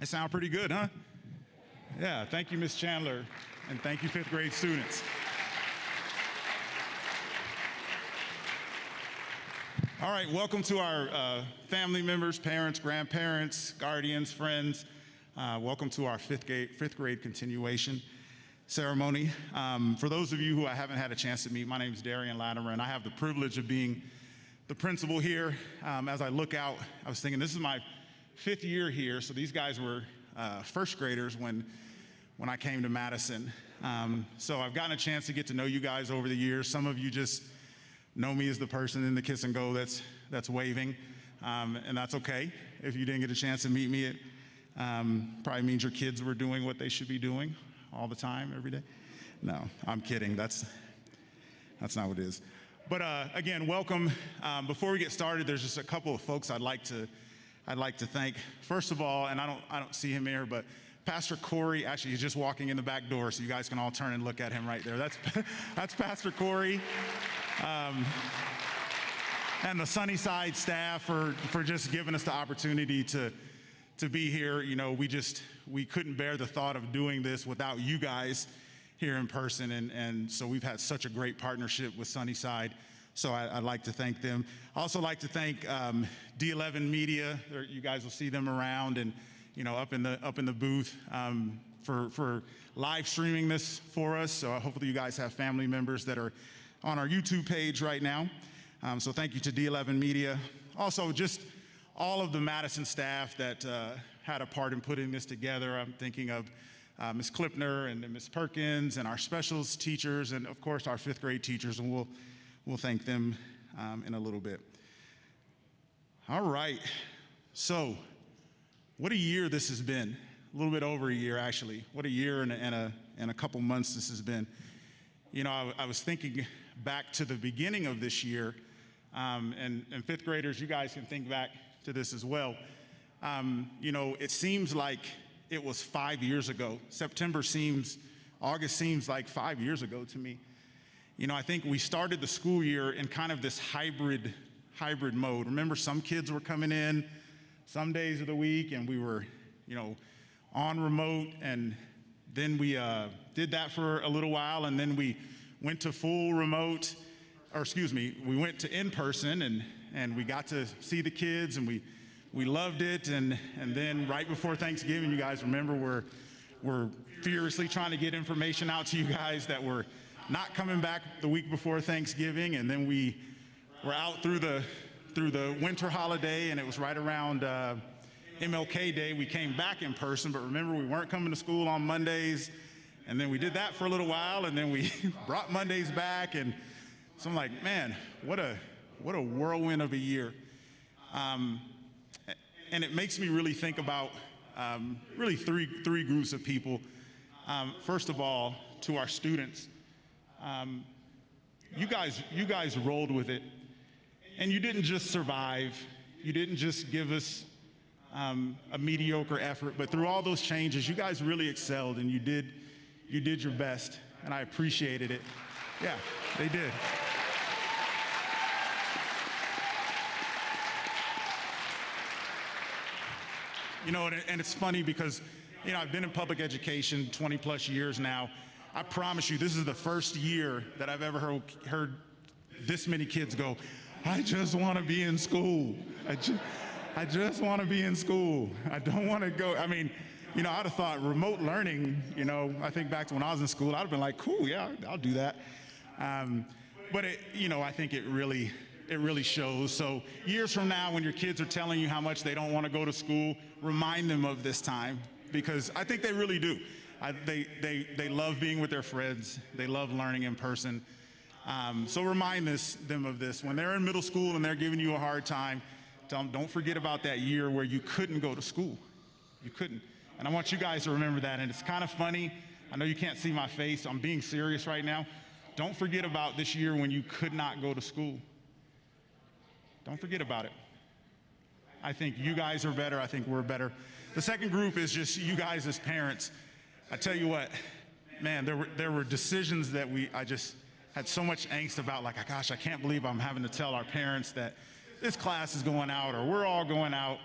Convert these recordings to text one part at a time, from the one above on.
It sound pretty good, huh? Yeah, thank you, Ms. Chandler, and thank you, fifth grade students. All right, welcome to our family members, parents, grandparents, guardians, friends. Welcome to our fifth grade continuation ceremony. For those of you who I haven't had a chance to meet, my name is Darian Latimer, and I have the privilege of being the principal here. As I look out, I was thinking this is my 5th year here, so these guys were first graders when I came to Madison. So I've gotten a chance to get to know you guys over the years. Some of you just know me as the person in the kiss and go that's waving, and that's okay. If you didn't get a chance to meet me, it probably means your kids were doing what they should be doing all the time, every day. No, I'm kidding. That's not what it is. But again, welcome. Before we get started, there's just a couple of folks I'd like to I'd like to thank, first of all, and I don't see him here, but Pastor Corey, actually he's just walking in the back door, so you guys can all turn and look at him right there. That's Pastor Corey. And the Sunnyside staff for just giving us the opportunity to be here. You know, we couldn't bear the thought of doing this without you guys here in person, and so we've had such a great partnership with Sunnyside. So I'd like to thank them. I also like to thank D11 Media. You guys will see them around and up in the booth for live streaming this for us. So hopefully you guys have family members that are on our YouTube page right now. So thank you to D11 Media. Also, just all of the Madison staff that had a part in putting this together. I'm thinking of Ms. Klipner and Ms. Perkins and our specials teachers, and of course our 5th grade teachers, and we'll thank them in a little bit. All right, so what a year this has been. A little bit over a year, actually. What a year and a couple months this has been. You know, I was thinking back to the beginning of this year, and 5th graders, you guys can think back to this as well. You know, it seems like it was 5 years ago. August seems like 5 years ago to me. You know, I think we started the school year in kind of this hybrid mode. Remember, some kids were coming in some days of the week, and we were, on remote, and then we did that for a little while, and then we went to full remote, we went to in-person, and we got to see the kids, and we loved it, and then right before Thanksgiving, you guys remember, we're furiously trying to get information out to you guys that we're not coming back the week before Thanksgiving, and then we were out through the winter holiday, and it was right around MLK Day. We came back in person, but remember, we weren't coming to school on Mondays, and then we did that for a little while, and then we brought Mondays back, and so I'm like, man, what a whirlwind of a year. And it makes me really think about really three groups of people. First of all, to our students. You guys rolled with it, and you didn't just survive. You didn't just give us a mediocre effort, but through all those changes, you guys really excelled, and you did your best, and I appreciated it. Yeah, they did. You know, and it's funny because, I've been in public education 20 plus years now. I promise you, this is the first year that I've ever heard this many kids go, I just want to be in school. I just want to be in school. I don't want to go. I mean, I'd have thought remote learning, I think back to when I was in school, I'd have been like, cool, yeah, I'll do that. But I think it really shows. So years from now, when your kids are telling you how much they don't want to go to school, remind them of this time, because I think they really do. They love being with their friends. They love learning in person. So remind them of this. When they're in middle school and they're giving you a hard time, tell them, don't forget about that year where you couldn't go to school. You couldn't. And I want you guys to remember that. And it's kind of funny. I know you can't see my face. I'm being serious right now. Don't forget about this year when you could not go to school. Don't forget about it. I think you guys are better. I think we're better. The second group is just you guys as parents. I tell you what, man, there were decisions that I just had so much angst about, like, gosh, I can't believe I'm having to tell our parents that this class is going out or we're all going out.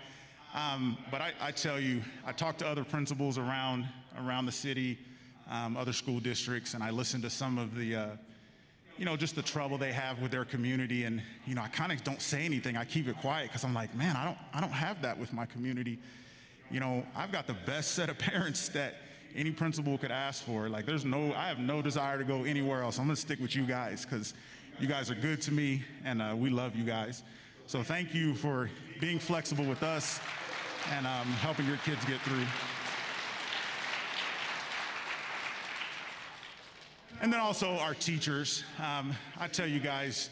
But I tell you, I talked to other principals around the city, other school districts, and I listened to some of the just the trouble they have with their community. And, I kind of don't say anything. I keep it quiet because I'm like, man, I don't have that with my community. I've got the best set of parents that any principal could ask for. Like, I have no desire to go anywhere else. I'm going to stick with you guys because you guys are good to me, and we love you guys. So thank you for being flexible with us and helping your kids get through. And then also our teachers. I tell you guys,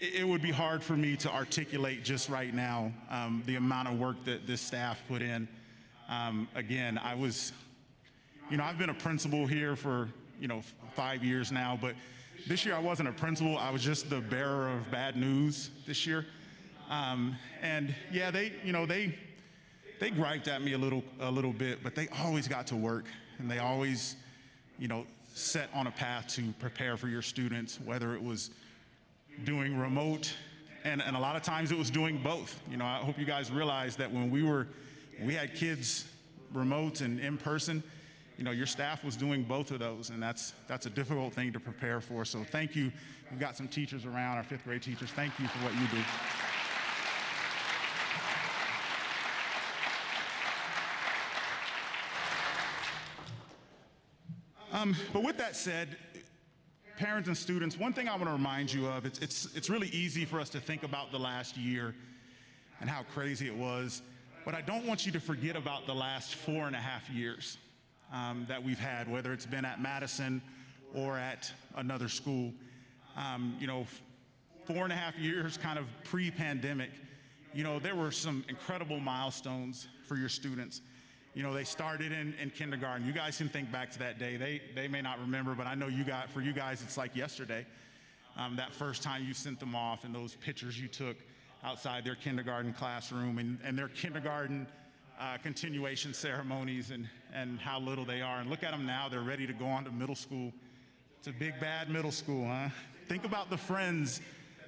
it would be hard for me to articulate just right now the amount of work that this staff put in. Again, I've been a principal here for, 5 years now, but this year I wasn't a principal. I was just the bearer of bad news this year. And yeah, they griped at me a little bit, but they always got to work, and they always, set on a path to prepare for your students, whether it was doing remote, and a lot of times it was doing both. I hope you guys realize that when we had kids remote and in person, your staff was doing both of those, and that's a difficult thing to prepare for. So thank you. We've got some teachers around, our fifth grade teachers. Thank you for what you do. But with that said, parents and students, one thing I want to remind you of, it's really easy for us to think about the last year and how crazy it was, but I don't want you to forget about the last 4.5 years that we've had, whether it's been at Madison or at another school. 4.5 years kind of pre-pandemic, there were some incredible milestones for your students. They started in kindergarten. You guys can think back to that day. They may not remember, but I know for you guys, it's like yesterday. That first time you sent them off and those pictures you took outside their kindergarten classroom and their kindergarten continuation ceremonies and how little they are. And look at them now, they're ready to go on to middle school. It's a big, bad middle school, huh? Think about the friends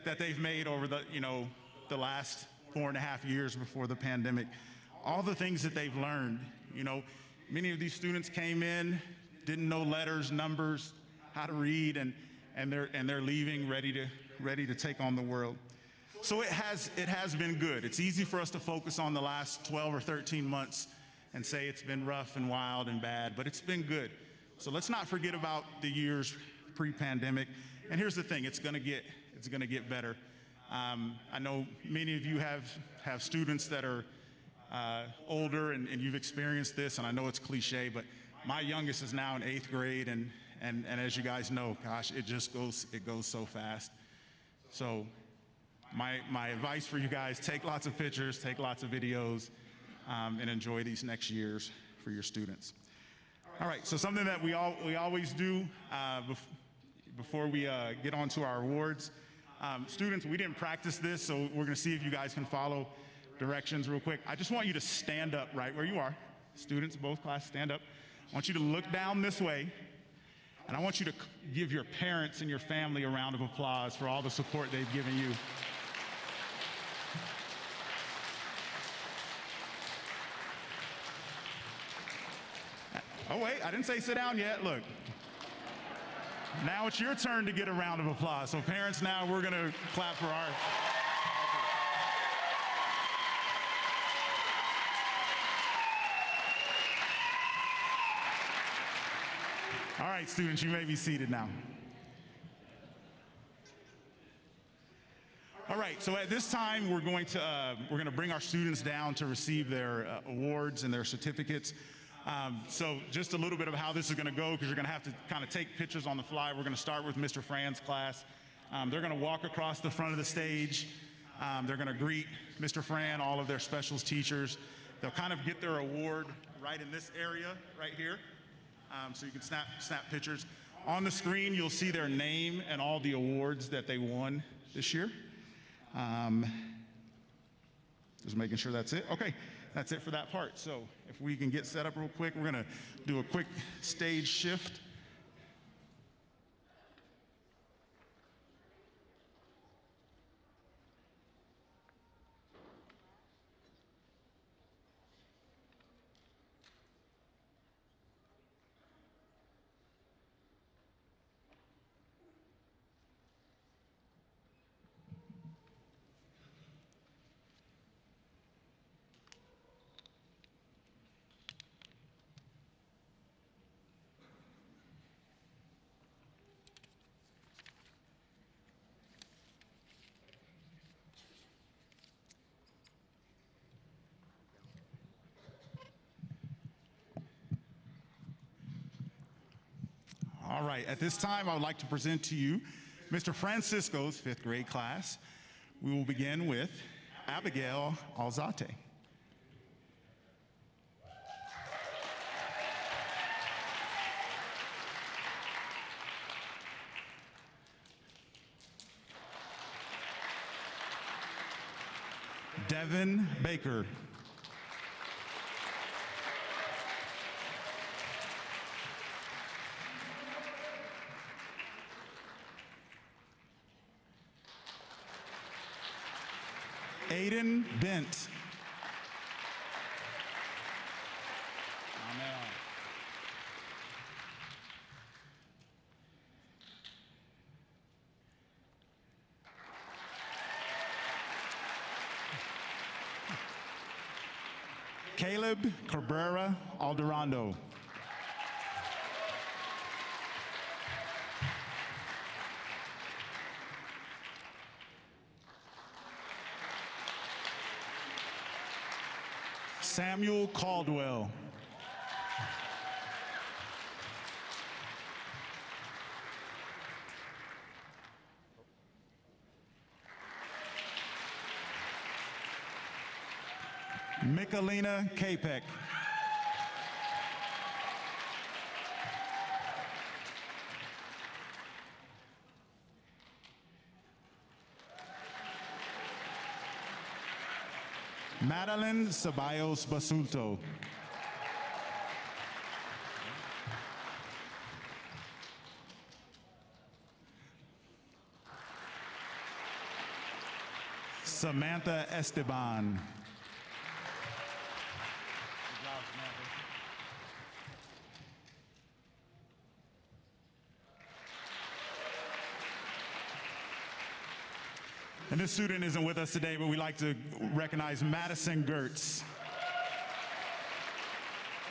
that they've made over the last 4.5 years before the pandemic. All the things that they've learned. Many of these students came in, didn't know letters, numbers, how to read, and they're leaving ready to take on the world. So it has been good. It's easy for us to focus on the last 12 or 13 months and say it's been rough and wild and bad, but it's been good. So let's not forget about the years pre-pandemic. And here's the thing, it's gonna get better. I know many of you have students that are older and you've experienced this, and I know it's cliche, but my youngest is now in 8th grade, and as you guys know, gosh, it goes so fast. So my advice for you guys, take lots of pictures, take lots of videos, and enjoy these next years for your students. All right, so something that we always do before we get on to our awards. Students, we didn't practice this, so we're gonna see if you guys can follow directions real quick. I just want you to stand up right where you are. Students, both classes, stand up. I want you to look down this way, and I want you to give your parents and your family a round of applause for all the support they've given you. Oh wait, I didn't say sit down yet, look. Now it's your turn to get a round of applause. So parents, now we're gonna clap for our All right, students, you may be seated now. All right, so at this time, we're going to bring our students down to receive their awards and their certificates. So just a little bit of how this is going to go, because you're going to have to kind of take pictures on the fly. We're going to start with Mr. Fran's class. They're going to walk across the front of the stage. They're going to greet Mr. Fran, all of their specials teachers. They'll kind of get their award right in this area right here. So you can snap pictures. On the screen, you'll see their name and all the awards that they won this year. Just making sure that's it. Okay, that's it for that part. So if we can get set up real quick, we're gonna do a quick stage shift. All right, at this time, I would like to present to you Mr. Francisco's 5th grade class. We will begin with Abigail Alzate. Devin Baker. Aiden Bent. Amen. Caleb Cabrera Alderando. Samuel Caldwell. Michelina Capek. Madeline Ceballos Basulto. Samantha Esteban. And this student isn't with us today, but we'd like to recognize Madison Gertz.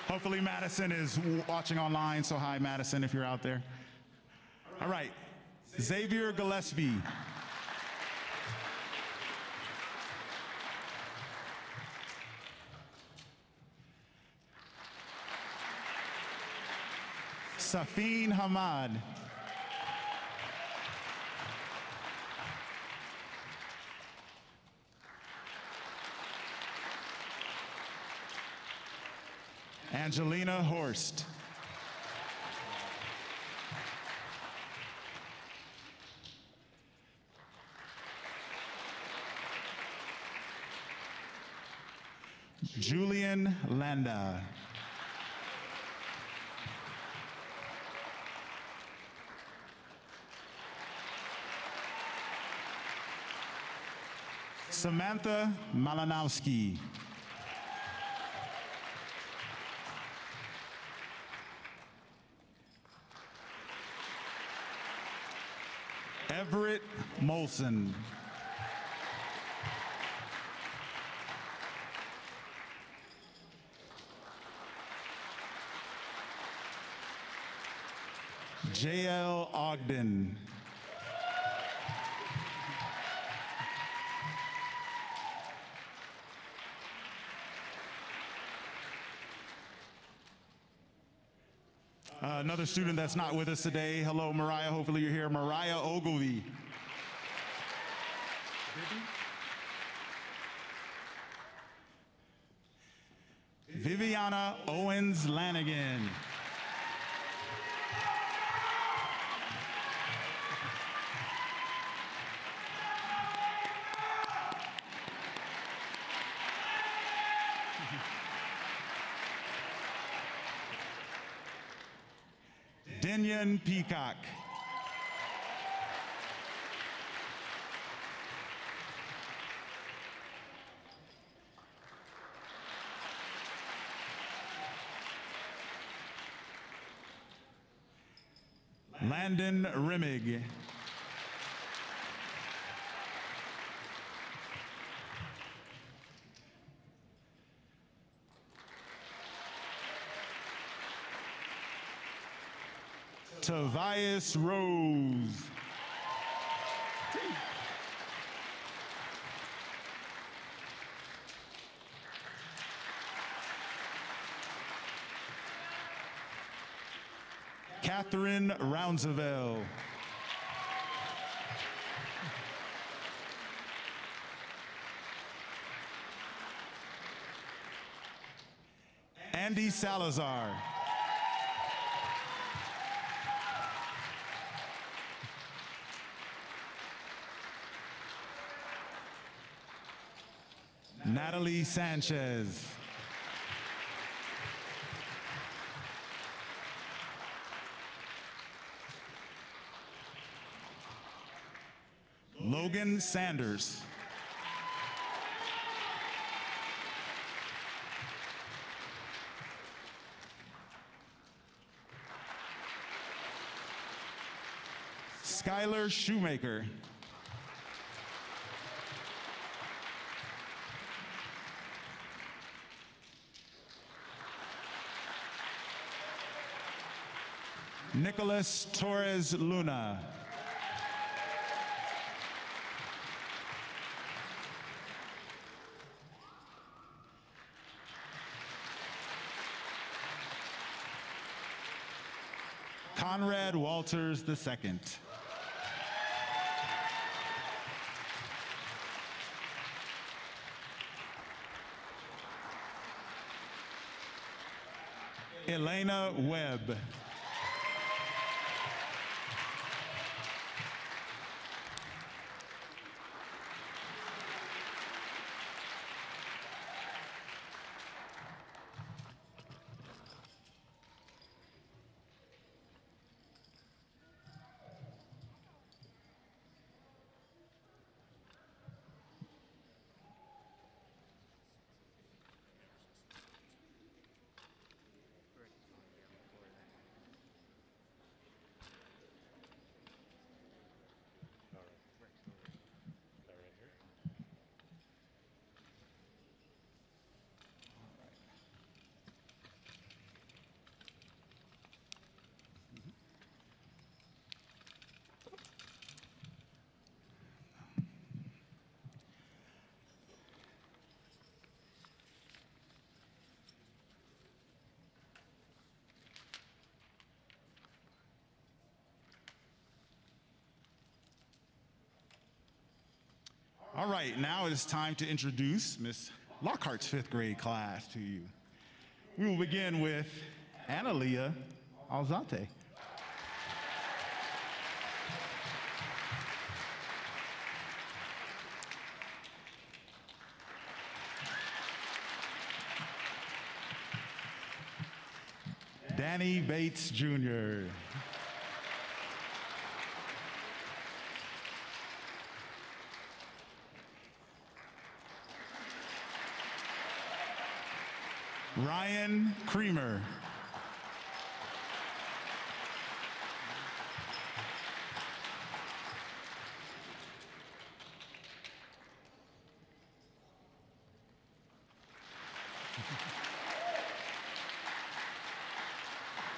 Hopefully Madison is watching online, so hi Madison if you're out there. All right, Xavier Gillespie. Safin Hamad. Angelina Horst. Julian Landa. Samantha Malinowski. Everett Molson. J.L. Ogden. Another student that's not with us today. Hello, Mariah. Hopefully you're here. Mariah Ogilvy. Viviana Owens Lanigan. Denyon Peacock. Landon Rimmig. Tobias Rose. Catherine Roundseville. Andy Salazar. Natalie Sanchez. Logan Sanders. Skylar Shoemaker. Nicholas Torres Luna. Conrad Walters II. Elena Webb. All right, now it is time to introduce Miss Lockhart's fifth grade class to you. We will begin with Analia Alzate. Danny Bates Jr. Ryan Creamer.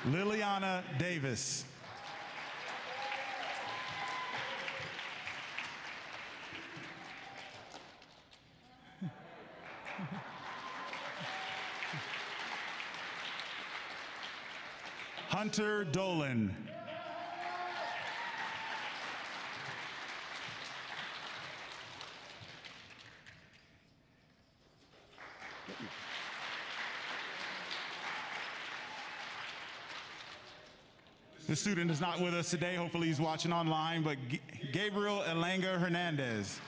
Liliana Davis. Hunter Dolan. The student is not with us today. Hopefully he's watching online, but Gabriel Elanga Hernandez.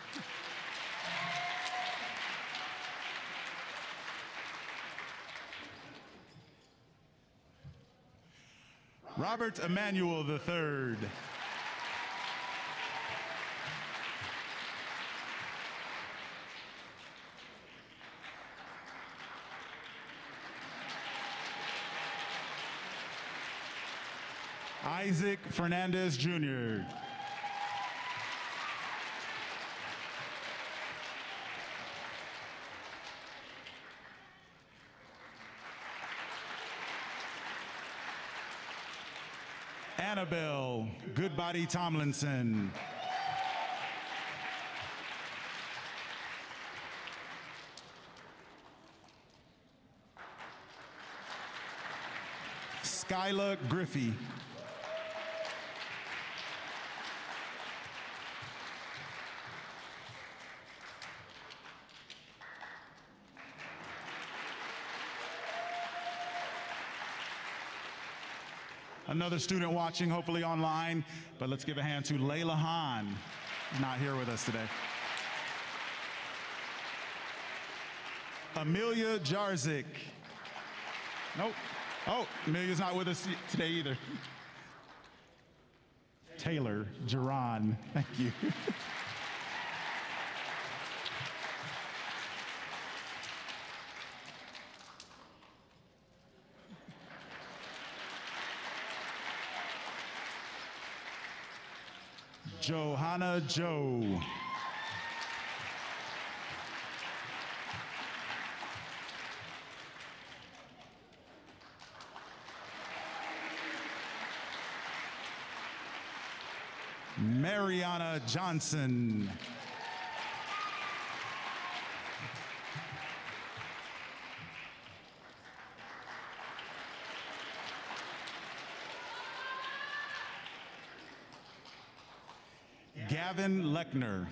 Robert Emmanuel III. Isaac Fernandez Jr. Annabelle Goodbody Tomlinson. Skyla Griffey. Another student watching, hopefully online, but let's give a hand to Layla Hahn, not here with us today. Amelia Jarzik. Nope. Oh, Amelia's not with us today either. Taylor Geron. Thank you. Johanna Joe. Mariana Johnson. Gavin Lechner.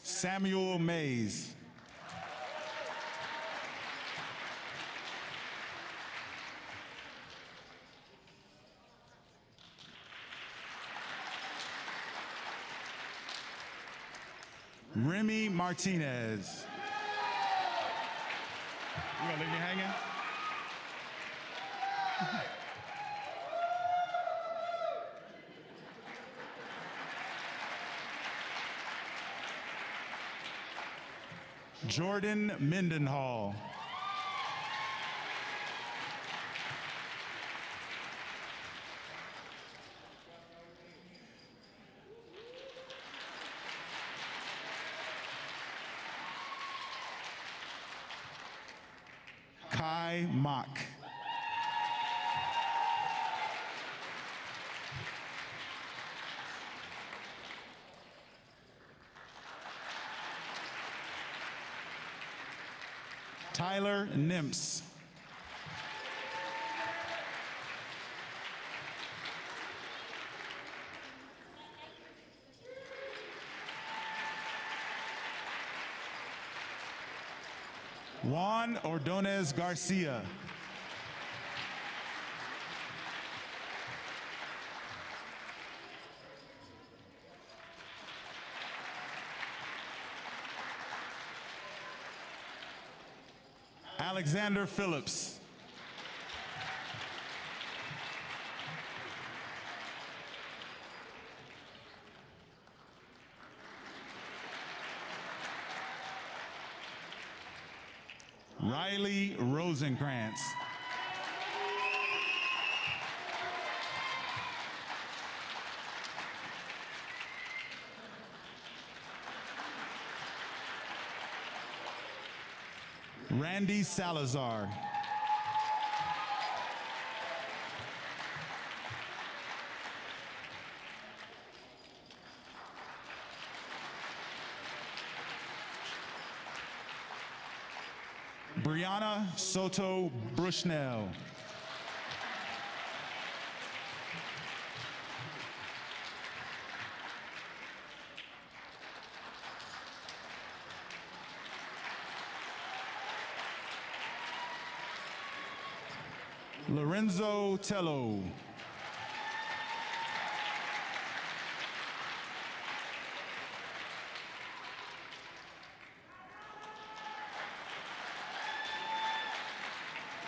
Samuel Mays. Remy Martinez. You gonna leave me hanging? Jordan Mendenhall. Kai Mock. Tyler Nimps. Juan Ordonez Garcia. Alexander Phillips. Riley Rosenkrantz. Randy Salazar. Brianna Soto Bushnell. Lorenzo Tello.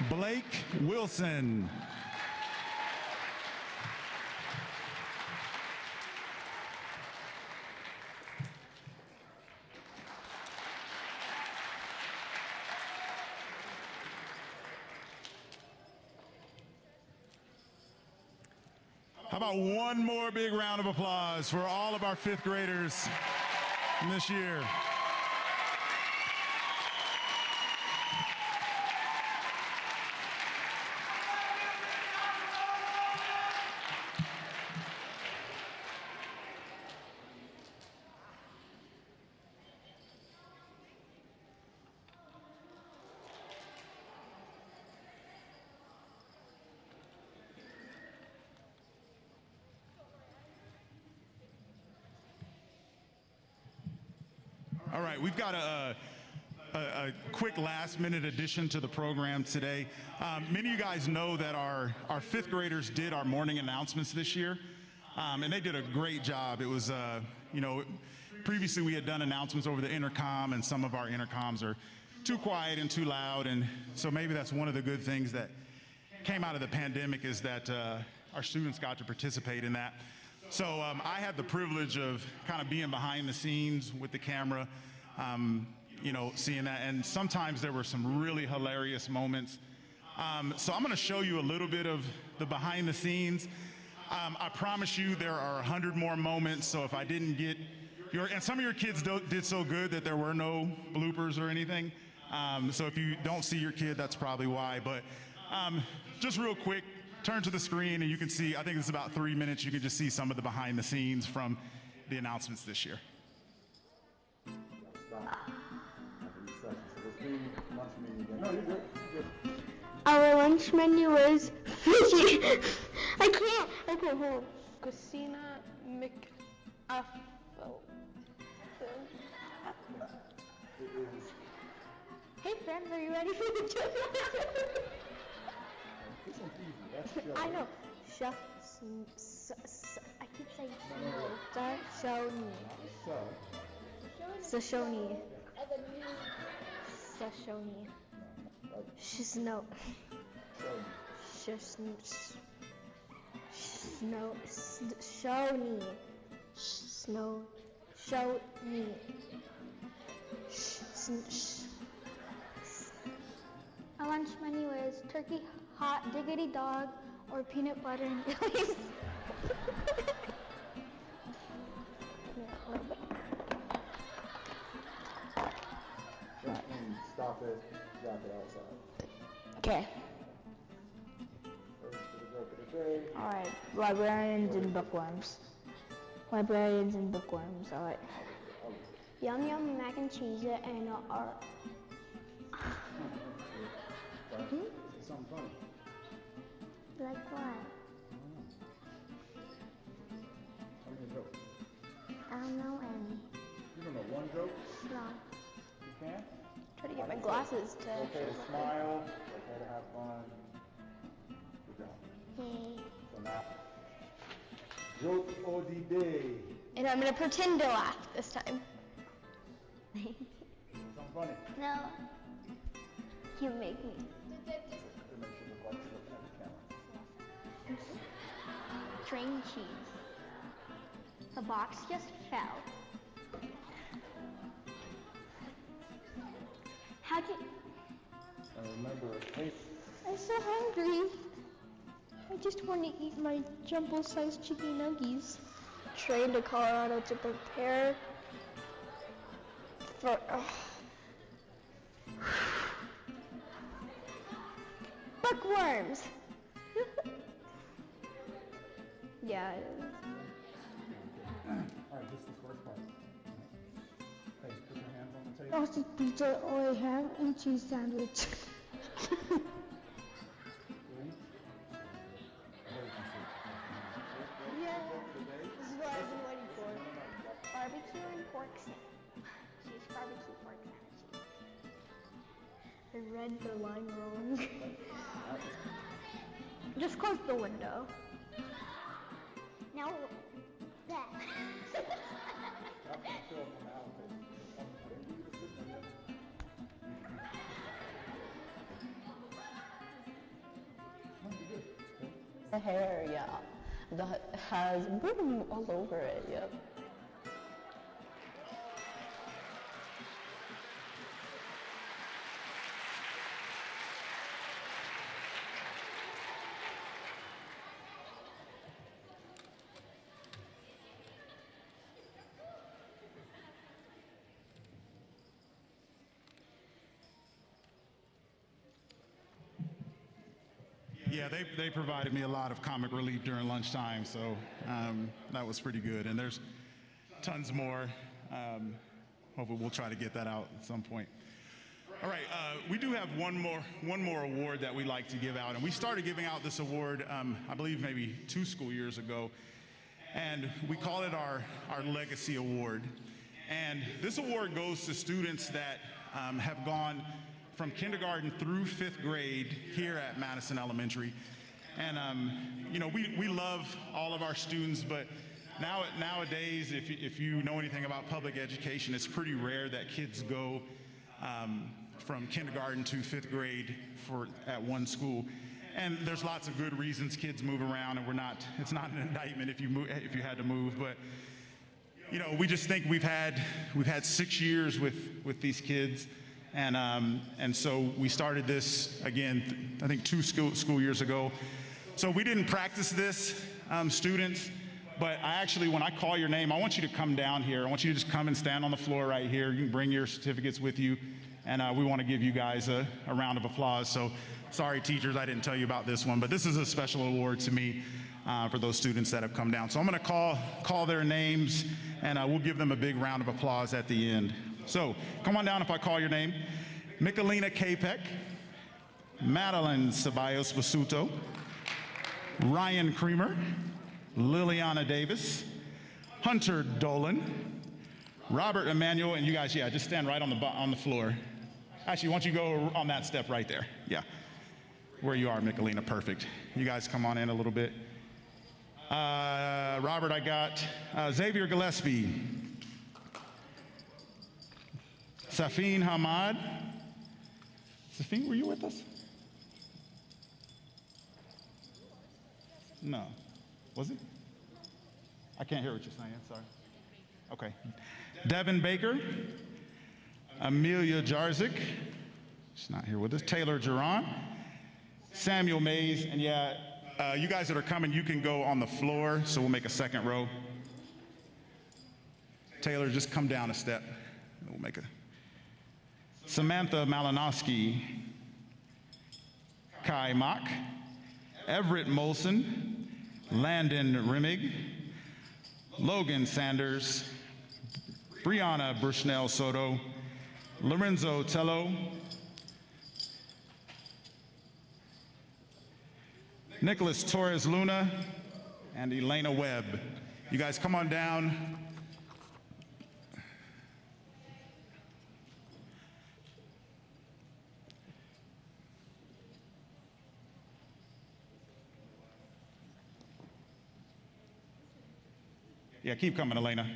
Blake Wilson. How about one more big round of applause for all of our fifth graders this year? All right, we've got a a quick last-minute addition to the program today. Many of you guys know that our fifth graders did our morning announcements this year, and they did a great job. It was, previously we had done announcements over the intercom, and some of our intercoms are too quiet and too loud, and so maybe that's one of the good things that came out of the pandemic is that our students got to participate in that. So I had the privilege of kind of being behind the scenes with the camera, seeing that, and sometimes there were some really hilarious moments. So I'm gonna show you a little bit of the behind the scenes. I promise you there are 100 more moments, so if I didn't get and some of your kids did so good that there were no bloopers or anything. So if you don't see your kid, that's probably why. But just real quick, turn to the screen and you can see, I think it's about 3 minutes, you can just see some of the behind the scenes from the announcements this year. Our lunch menu is fishy. I can't. Okay, hold on. Christina Hey friends, are you ready for the joke? I know. I keep saying Sashoni. Shoni. Our lunch menu is turkey, hot diggity dog, or peanut butter and jellies. Stop it, drop it outside. Okay. Alright, librarians and bookworms. Librarians and bookworms, alright. Yum yum mac and cheese and art. Say something funny. Like what? Tell me a joke. I don't know any. You don't know one joke? No. You can't? Try to get my glasses to. Okay to smile, okay to have fun. Good job. Hey. So now, joke of the day. And I'm gonna pretend to laugh this time. Something funny. No. You make me. It makes you look like you're looking at the camera. String cheese. The box just fell. How'd you? And remember, hey, I'm so hungry. I just want to eat my jumbo-sized chicken nuggies. Train to Colorado to prepare for. Bookworms. Yeah. all right, this is the first part. Hey, put your hands on the table. Frosted pizza or a ham and cheese sandwich. Ready? Yeah. This is what I've been waiting for. Barbecue and pork sandwich. Cheese barbecue pork sandwich. I read the line wrong. Just close the window. Now that. The hair, yeah, that has boom all over it. Yep. Yeah, they provided me a lot of comic relief during lunchtime, so that was pretty good. And there's tons more. Hopefully we'll try to get that out at some point. All right, we do have one more award that we like to give out, and we started giving out this award, I believe maybe 2 school years ago, and we call it our Legacy Award. And this award goes to students that have gone from kindergarten through 5th grade here at Madison Elementary. And, you know, we love all of our students, but nowadays, if you know anything about public education, it's pretty rare that kids go from kindergarten to 5th grade at one school. And there's lots of good reasons kids move around, and it's not an indictment if you had to move, but you know, we just think we've had 6 years with these kids, and so we started this again, I think 2 school years ago. So we didn't practice this, students, but when I call your name, I want you to come down here. I want you to just come and stand on the floor right here. You can bring your certificates with you, and we want to give you guys a round of applause. So sorry, teachers, I didn't tell you about this one, but this is a special award to me for those students that have come down. So I'm going to call their names, and we'll give them a big round of applause at the end. So come on down if I call your name. Michelina Capek, Madeline Ceballos Basuto, Ryan Creamer, Liliana Davis, Hunter Dolan, Robert Emmanuel, and you guys, yeah, just stand right on the floor. Actually, why don't you go on that step right there? Yeah, where you are, Michelina, perfect. You guys come on in a little bit. Robert, I got Xavier Gillespie, Safin Hamad. Safin, were you with us? No. Was it? I can't hear what you're saying, sorry. Okay. Devin Baker, Amelia Jarzik, she's not here with us, Taylor Geron, Samuel Mays, and yeah, you guys that are coming, you can go on the floor, so we'll make a second row. Taylor, just come down a step. We'll make a. Samantha Malinowski, Kai Mock, Everett Molson, Landon Rimmig, Logan Sanders, Brianna Bushnell Soto, Lorenzo Tello, Nicholas Torres Luna, and Elena Webb. You guys come on down. Yeah, keep coming, Elena.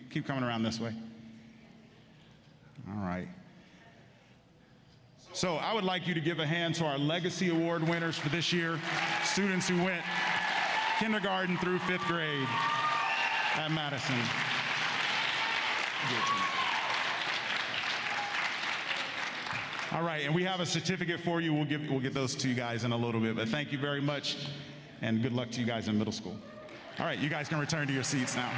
Keep coming around this way. All right. So I would like you to give a hand to our Legacy Award winners for this year, students who went kindergarten through 5th grade at Madison. All right, and we have a certificate for you. We'll get those to you guys in a little bit, but thank you very much, and good luck to you guys in middle school. All right, you guys can return to your seats now.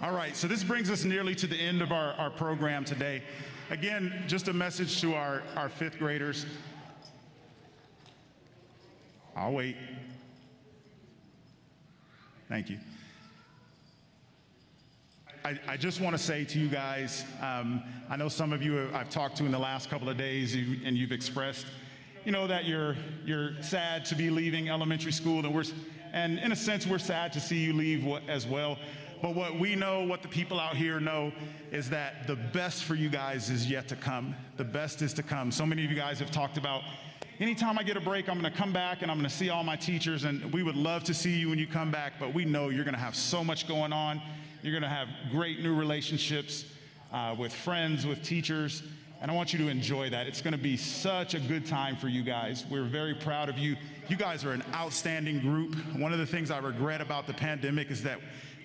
All right, so this brings us nearly to the end of our program today. Again, just a message to our 5th graders. I'll wait. Thank you. I just want to say to you guys, I know some of you I've talked to in the last couple of days, and you've expressed, you know, that you're sad to be leaving elementary school, and in a sense, we're sad to see you leave as well. But what we know, what the people out here know, is that the best for you guys is yet to come. The best is to come. So many of you guys have talked about, anytime I get a break, I'm going to come back and I'm going to see all my teachers, and we would love to see you when you come back, but we know you're going to have so much going on. You're going to have great new relationships with friends, with teachers, and I want you to enjoy that. It's going to be such a good time for you guys. We're very proud of you. You guys are an outstanding group. One of the things I regret about the pandemic is that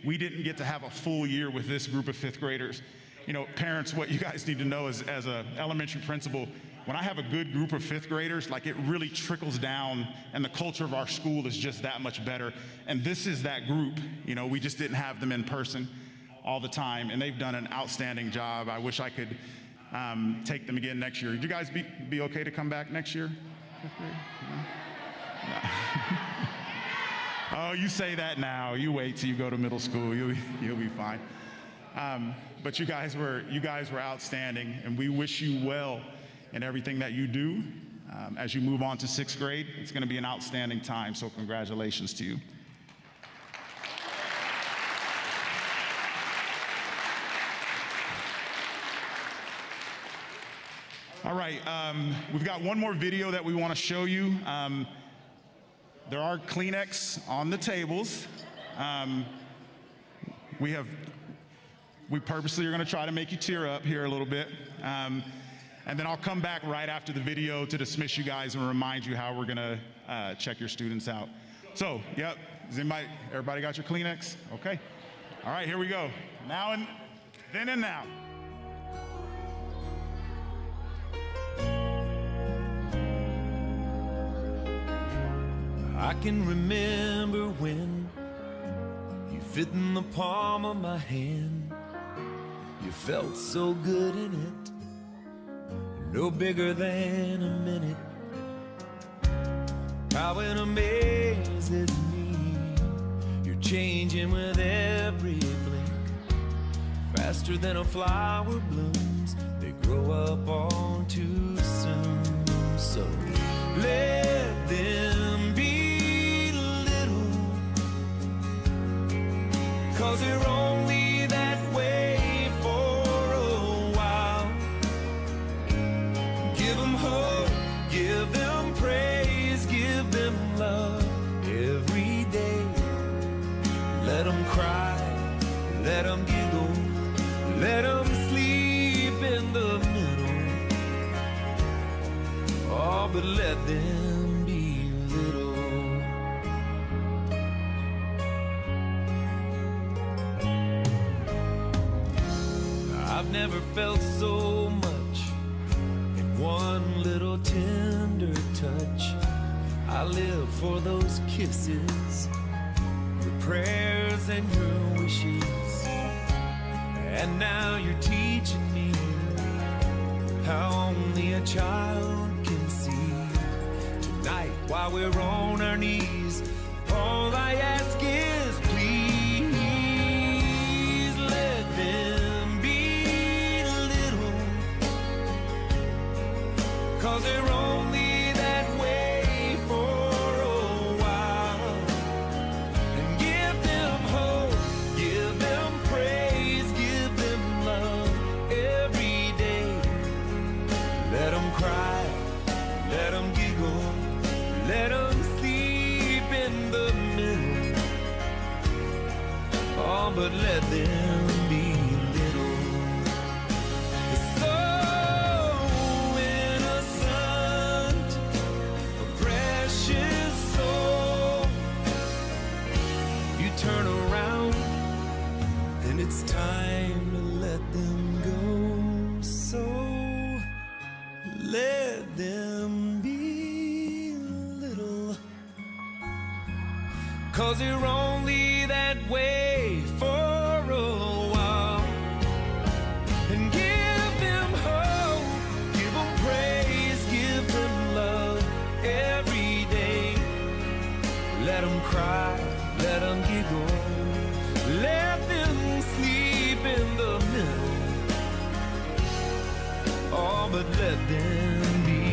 we didn't get to have a full year with this group of 5th graders. You know, parents, what you guys need to know is, as an elementary principal, when I have a good group of 5th graders, like, it really trickles down, and the culture of our school is just that much better. And this is that group. You know, we just didn't have them in person all the time, and they've done an outstanding job. I wish I could take them again next year. Would you guys be okay to come back next year? No. Oh, you say that now. You wait till you go to middle school. You'll be fine. But you guys were outstanding, and we wish you well in everything that you do. As you move on to 6th grade, it's going to be an outstanding time, so congratulations to you. All right, we've got one more video that we want to show you. There are Kleenex on the tables. We purposely are going to try to make you tear up here a little bit. And then I'll come back right after the video to dismiss you guys and remind you how we're going to check your students out. So, yep, everybody got your Kleenex? Okay. All right, here we go. Now and then and now. I can remember when you fit in the palm of my hand. You felt so good in it, no bigger than a minute. How it amazes me, you're changing with every blink. Faster than a flower blooms, they grow up all too soon. So let them be little, 'cause they're only that way for a while. Give them hope, give them praise, give them love every day. Let them cry, let them giggle, let them sleep in the middle. Oh, but let them be little. I've never felt so much in one little tender touch. I live for those kisses, your prayers and your wishes. And now you're teaching me how only a child can see. Tonight, while we're on our knees, all I ask is please let them be little, 'cause they're only that way for a while. And give them hope, give them praise, give them love every day. Let them cry, let them giggle, let them sleep in the middle. Oh, but let them be little. It's so innocent, a precious soul. You turn around and it's time to let them go. So let them be little, 'cause you're only that way for a while. And give them hope, give them praise, give them love every day. Let them cry, let them giggle, let them sleep in the middle. Oh, but let them be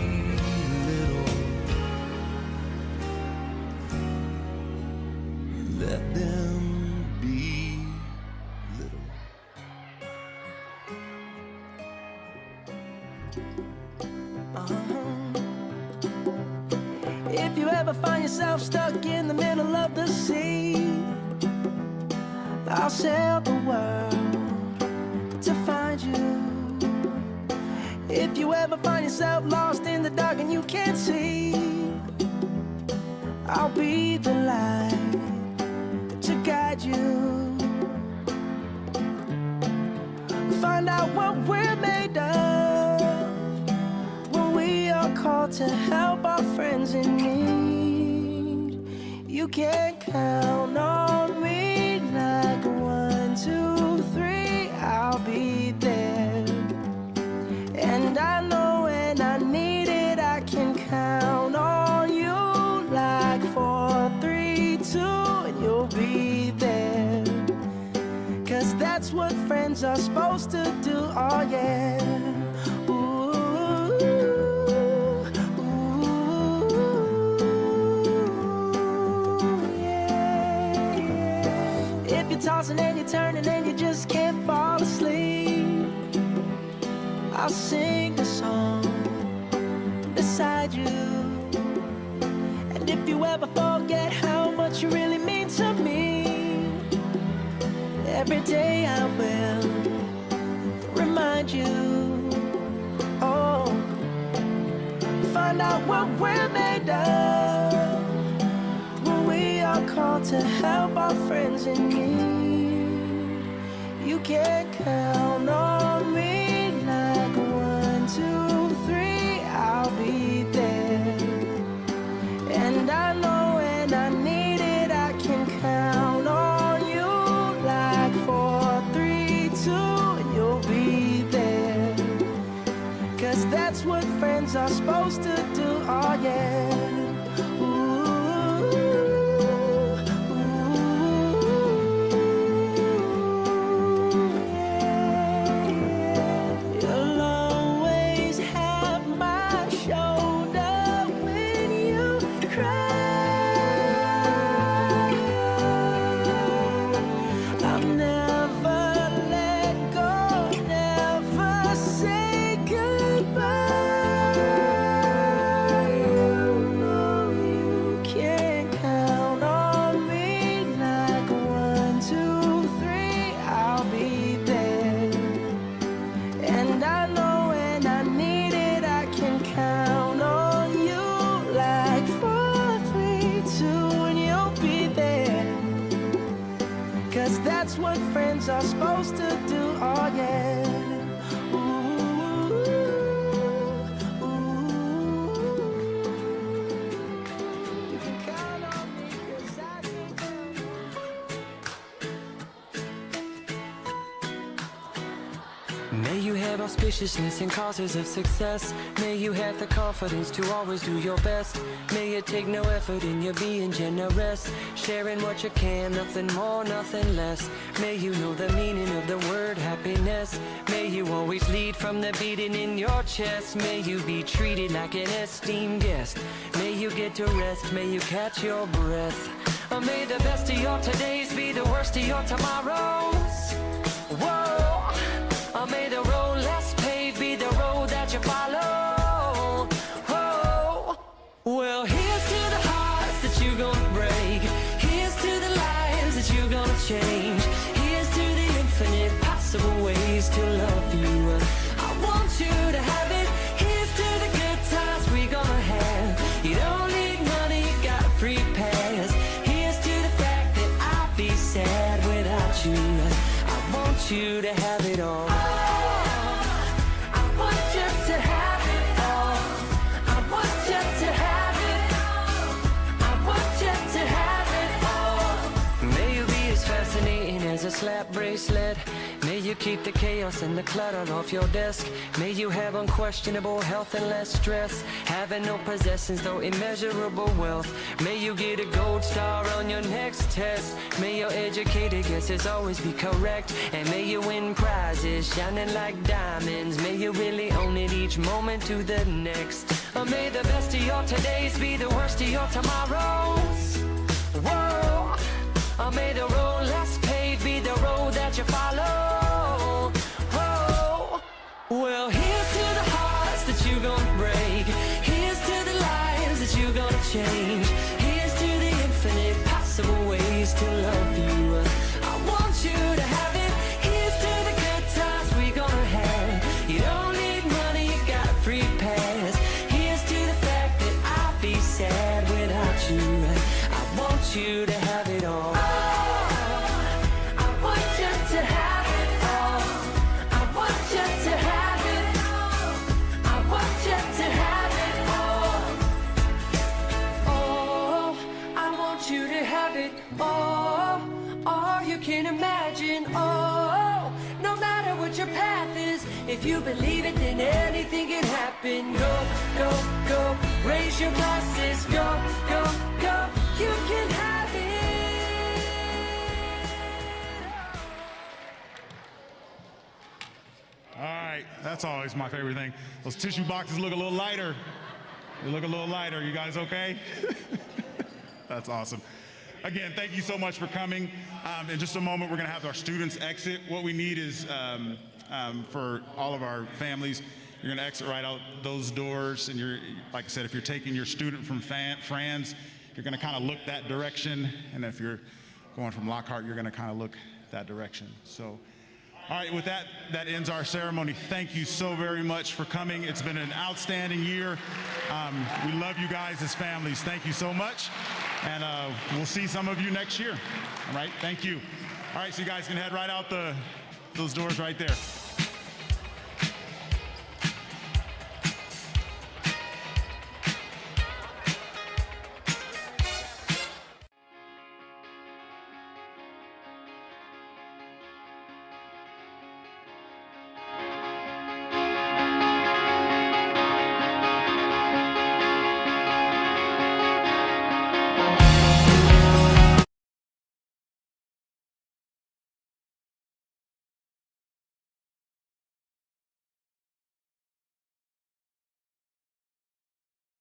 little. Let them be little. If you ever find yourself stuck in the middle of the sea, I'll sail the world to find you. If you ever find yourself lost in the dark and you can't see, I'll be the light to guide you. Find out what we're made of when we are called to help our friends in need. You can count on me like 1, 2, 3, I'll be there. friends are supposed to do. Oh yeah. Ooh, yeah, yeah. If you're tossing and you're turning and you just can't fall asleep, I'll sing a song beside you. And if you ever forget how much you really mean to me, every day I will remind you. Oh, find out what we're made of when we are called to help our friends in need. You can count on me like 1, 2, 3, I'll be there. And I know when I need it, I can count on you like 4, 3, 2, and you'll be there. 'Cause that's what friends are supposed to do. Oh yeah. That's what friends are supposed to do. Oh yeah. You can count on me 'cause I can count. May you have auspiciousness and causes of success. May you have the confidence to always do your best. May you take no effort in your being generous, sharing what you can, nothing more, nothing less. May you know the meaning of the word happiness. May you always lead from the beating in your chest. May you be treated like an esteemed guest. May you get to rest, may you catch your breath. Or may the best of your todays be the worst of your tomorrows. Whoa. Or may the road less paved be the road that you follow. Oh, well, here's to the hearts that you're gonna break. Here's to the lives that you're gonna change. Here's to the infinite possible ways to love you. I want you to have it. Here's to the good times we're gonna have. You don't need money, you got a free pass. Here's to the fact that I'd be sad without you. I want you to have it all. As a slap bracelet, may you keep the chaos and the clutter off your desk. May you have unquestionable health and less stress, having no possessions though immeasurable wealth. May you get a gold star on your next test. May your educated guesses always be correct, and may you win prizes shining like diamonds. May you really own it each moment to the next. Or may the best of your todays be the worst of your tomorrows. Whoa. Or may the road less paved be the road that you follow. Oh, well, here's to the hearts that you're gonna break. Here's to the lives that you're gonna change. Here's to the infinite possible ways to love you. I want you to have it. Here's to the good times we're gonna have. You don't need money, you got a free pass. Here's to the fact that I'd be sad without you. I want you to have it all. Can imagine, oh, no matter what your path is, if you believe it, then anything can happen. Go, go, go, raise your glasses. Go, go, go, you can have it. All right, that's always my favorite thing. Those tissue boxes look a little lighter. They look a little lighter. You guys okay? That's awesome. Again, thank you so much for coming. In just a moment, we're going to have our students exit. What we need is for all of our families, you're going to exit right out those doors. And you're, like I said, if you're taking your student from Franz, you're going to kind of look that direction. And if you're going from Lockhart, you're going to kind of look that direction. So, all right, with that, that ends our ceremony. Thank you so very much for coming. It's been an outstanding year. We love you guys as families. Thank you so much. And we'll see some of you next year. All right, thank you. All right, so you guys can head right out those doors right there.